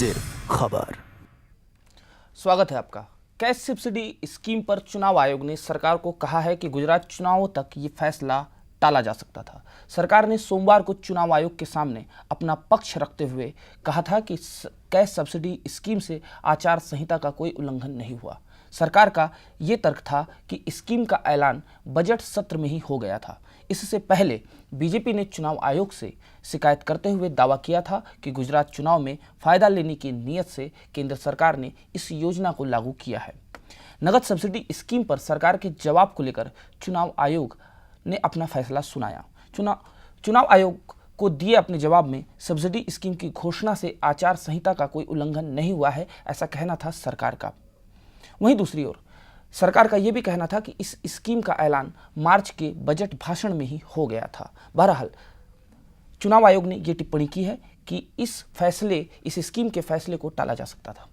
सिर्फ खबर। स्वागत है आपका। कैश सब्सिडी स्कीम पर चुनाव आयोग ने सरकार को कहा है कि गुजरात चुनावों तक ये फैसला टाला जा सकता था। सरकार ने सोमवार को चुनाव आयोग के सामने अपना पक्ष रखते हुए कहा था कि कैश सब्सिडी स्कीम से आचार संहिता का कोई उल्लंघन नहीं हुआ। सरकार का ये तर्क था कि स्कीम का ऐलान बजट सत्र में ही हो गया था। इससे पहले बीजेपी ने चुनाव आयोग से शिकायत करते हुए दावा किया था कि गुजरात चुनाव में फायदा लेने की नीयत से केंद्र सरकार ने इस योजना को लागू किया है। नगद सब्सिडी स्कीम पर सरकार के जवाब को लेकर चुनाव आयोग ने अपना फैसला सुनाया। चुनाव आयोग को दिए अपने जवाब में सब्सिडी स्कीम की घोषणा से आचार संहिता का कोई उल्लंघन नहीं हुआ है, ऐसा कहना था सरकार का। वहीं दूसरी ओर सरकार का यह भी कहना था कि इस स्कीम का ऐलान मार्च के बजट भाषण में ही हो गया था। बहरहाल चुनाव आयोग ने यह टिप्पणी की है कि इस स्कीम के फैसले को टाला जा सकता था।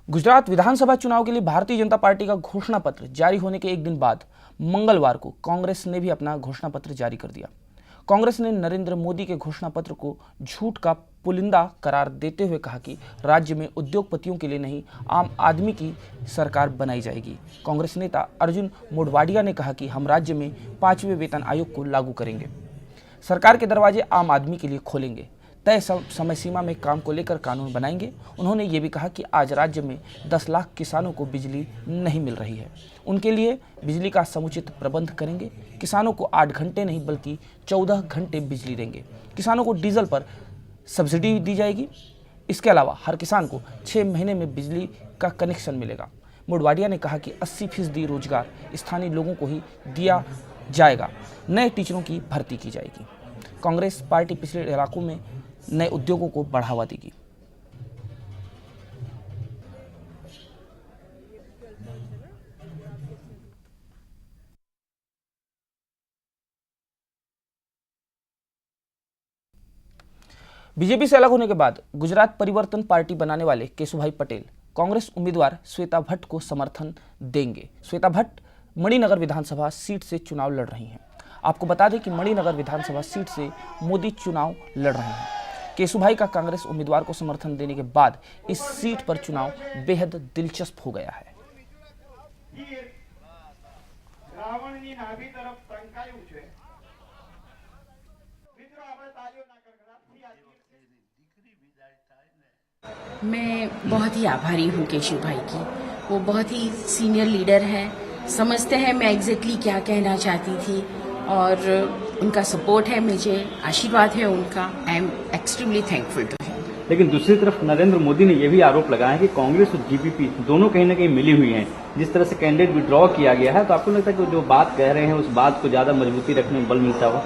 गुजरात विधानसभा चुनाव के लिए भारतीय जनता पार्टी का घोषणा पत्र जारी होने के एक दिन बाद मंगलवार को कांग्रेस ने भी अपना घोषणा पत्र जारी कर दिया। कांग्रेस ने नरेंद्र मोदी के घोषणा पत्र को झूठ का पुलिंदा करार देते हुए कहा कि राज्य में उद्योगपतियों के लिए नहीं, आम आदमी की सरकार बनाई जाएगी। कांग्रेस नेता अर्जुन मोढवाडिया ने कहा कि हम राज्य में 5वें वेतन आयोग को लागू करेंगे, सरकार के दरवाजे आम आदमी के लिए खोलेंगे, तय समय सीमा में काम को लेकर कानून बनाएंगे। उन्होंने ये भी कहा कि आज राज्य में 10 लाख किसानों को बिजली नहीं मिल रही है, उनके लिए बिजली का समुचित प्रबंध करेंगे। किसानों को 8 घंटे नहीं बल्कि 14 घंटे बिजली देंगे। किसानों को डीजल पर सब्सिडी दी जाएगी। इसके अलावा हर किसान को 6 महीने में बिजली का कनेक्शन मिलेगा। मोढवाडिया ने कहा कि 80% रोजगार स्थानीय लोगों को ही दिया जाएगा। नए टीचरों की भर्ती की जाएगी। कांग्रेस पार्टी पिछड़े इलाकों में नए उद्योगों को बढ़ावा देगी। बीजेपी से अलग होने के बाद गुजरात परिवर्तन पार्टी बनाने वाले केशुभाई पटेल कांग्रेस उम्मीदवार श्वेता भट्ट को समर्थन देंगे। श्वेता भट्ट मणिनगर विधानसभा सीट से चुनाव लड़ रही हैं। आपको बता दें कि मणिनगर विधानसभा सीट से मोदी चुनाव लड़ रहे हैं। केशुभाई का कांग्रेस उम्मीदवार को समर्थन देने के बाद इस सीट पर चुनाव बेहद दिलचस्प हो गया है। मैं बहुत ही आभारी हूँ केशुभाई की। वो बहुत ही सीनियर लीडर हैं, समझते हैं मैं एग्जैक्टली क्या कहना चाहती थी और उनका सपोर्ट है, मुझे आशीर्वाद है उनका। I am extremely thankful to him. लेकिन दूसरी तरफ नरेंद्र मोदी ने यह भी आरोप लगाया है कि कांग्रेस और जीपीपी दोनों कहीं न कहीं मिली हुई हैं। जिस तरह से कैंडिडेट विड्रॉ किया गया है, तो आपको लगता है कि जो बात कह रहे हैं उस बात को ज्यादा मजबूती रखने में बल मिलता हो?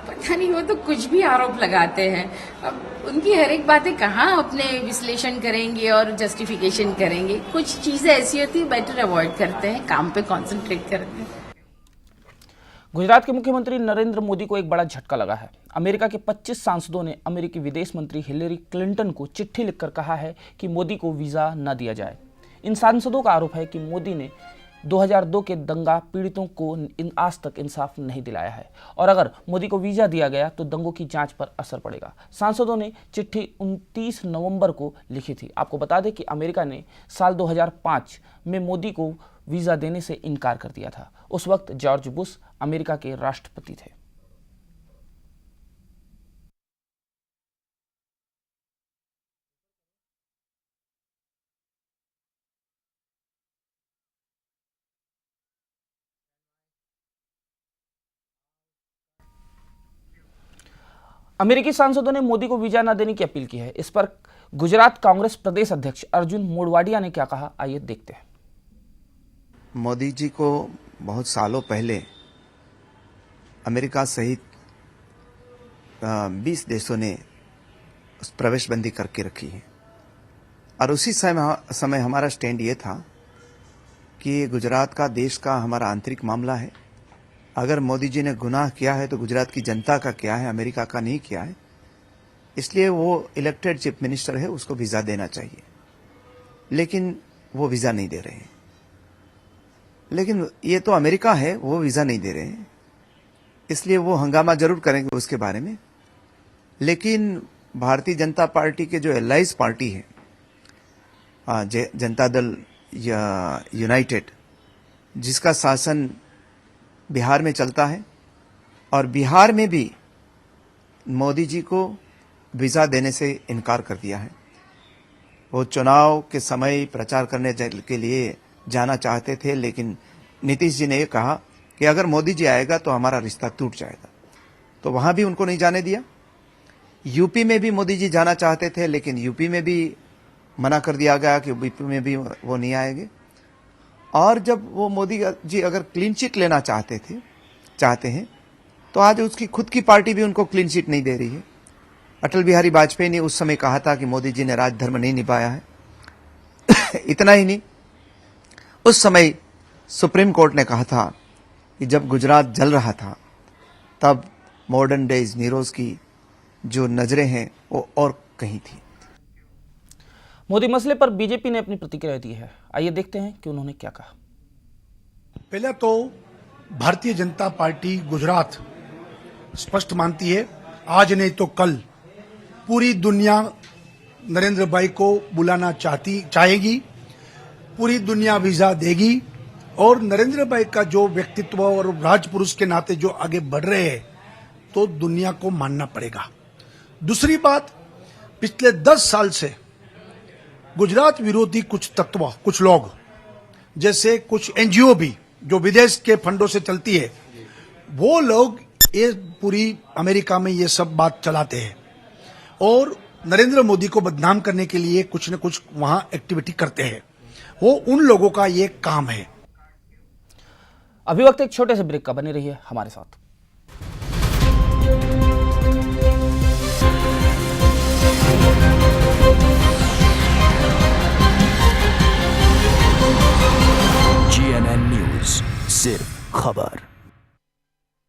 पता नहीं, वो तो कुछ भी आरोप लगाते हैं। अब उनकी हर एक बातें कहाँ अपने विश्लेषण करेंगे और जस्टिफिकेशन करेंगे। कुछ चीजें ऐसी होती है बेटर अवॉइड करते हैं, काम पे कॉन्सेंट्रेट करते हैं। गुजरात के मुख्यमंत्री नरेंद्र मोदी को एक बड़ा झटका लगा है। अमेरिका के 25 सांसदों ने अमेरिकी विदेश मंत्री हिलेरी क्लिंटन को चिट्ठी लिखकर कहा है कि मोदी को वीजा न दिया जाए। इन सांसदों का आरोप है कि मोदी ने 2002 के दंगा पीड़ितों को आज तक इंसाफ नहीं दिलाया है और अगर मोदी को वीजा दिया गया तो दंगों की जांच पर असर पड़ेगा। सांसदों ने चिट्ठी 29 नवंबर को लिखी थी। आपको बता दें कि अमेरिका ने साल 2005 में मोदी को वीजा देने से इनकार कर दिया था। उस वक्त जॉर्ज बुश अमेरिका के राष्ट्रपति थे। अमेरिकी सांसदों ने मोदी को वीजा न देने की अपील की है। इस पर गुजरात कांग्रेस प्रदेश अध्यक्ष अर्जुन मोढवाडिया ने क्या कहा, आइए देखते हैं। मोदी जी को बहुत सालों पहले अमेरिका सहित 20 देशों ने प्रवेशबंदी करके रखी है और उसी समय हमारा स्टैंड ये था कि गुजरात का देश का हमारा आंतरिक मामला है। अगर मोदी जी ने गुनाह किया है तो गुजरात की जनता का क्या है, अमेरिका का नहीं किया है। इसलिए वो इलेक्टेड चीफ मिनिस्टर है, उसको वीजा देना चाहिए, लेकिन वो वीजा नहीं दे रहे हैं। लेकिन ये तो अमेरिका है, वो वीजा नहीं दे रहे हैं, इसलिए वो हंगामा जरूर करेंगे उसके बारे में। लेकिन भारतीय जनता पार्टी के जो एलाइज पार्टी है, जनता दल या यूनाइटेड, जिसका शासन बिहार में चलता है, और बिहार में भी मोदी जी को वीजा देने से इनकार कर दिया है। वो चुनाव के समय प्रचार करने के लिए जाना चाहते थे, लेकिन नीतीश जी ने ये कहा कि अगर मोदी जी आएगा तो हमारा रिश्ता टूट जाएगा, तो वहां भी उनको नहीं जाने दिया। यूपी में भी मोदी जी जाना चाहते थे, लेकिन यूपी में भी मना कर दिया गया कि यूपी में भी वो नहीं आएंगे। और जब वो मोदी जी अगर क्लीन चिट लेना चाहते हैं, तो आज उसकी खुद की पार्टी भी उनको क्लीन चिट नहीं दे रही है। अटल बिहारी वाजपेयी ने उस समय कहा था कि मोदी जी ने राजधर्म नहीं निभाया है। इतना ही नहीं, उस समय सुप्रीम कोर्ट ने कहा था कि जब गुजरात जल रहा था, तब मॉडर्न डे हीरोज की जो नजरें हैं वो और कहीं थी। मोदी मसले पर बीजेपी ने अपनी प्रतिक्रिया दी है। आइए देखते हैं कि उन्होंने क्या कहा। पहले तो भारतीय जनता पार्टी गुजरात स्पष्ट मानती है, आज नहीं तो कल पूरी दुनिया नरेंद्र भाई को बुलाना चाहेगी, पूरी दुनिया वीजा देगी, और नरेंद्र भाई का जो व्यक्तित्व और राजपुरुष के नाते जो आगे बढ़ रहे हैं, तो दुनिया को मानना पड़ेगा। दूसरी बात, पिछले 10 साल से गुजरात विरोधी कुछ तत्व, कुछ लोग, जैसे कुछ एनजीओ भी जो विदेश के फंडों से चलती है, वो लोग ये पूरी अमेरिका में ये सब बात चलाते हैं और नरेंद्र मोदी को बदनाम करने के लिए कुछ न कुछ वहां एक्टिविटी करते हैं। वो उन लोगों का ये काम है। अभी वक्त एक छोटे से ब्रेक का, बने रहिए हमारे साथ। GNN न्यूज, सिर्फ खबर।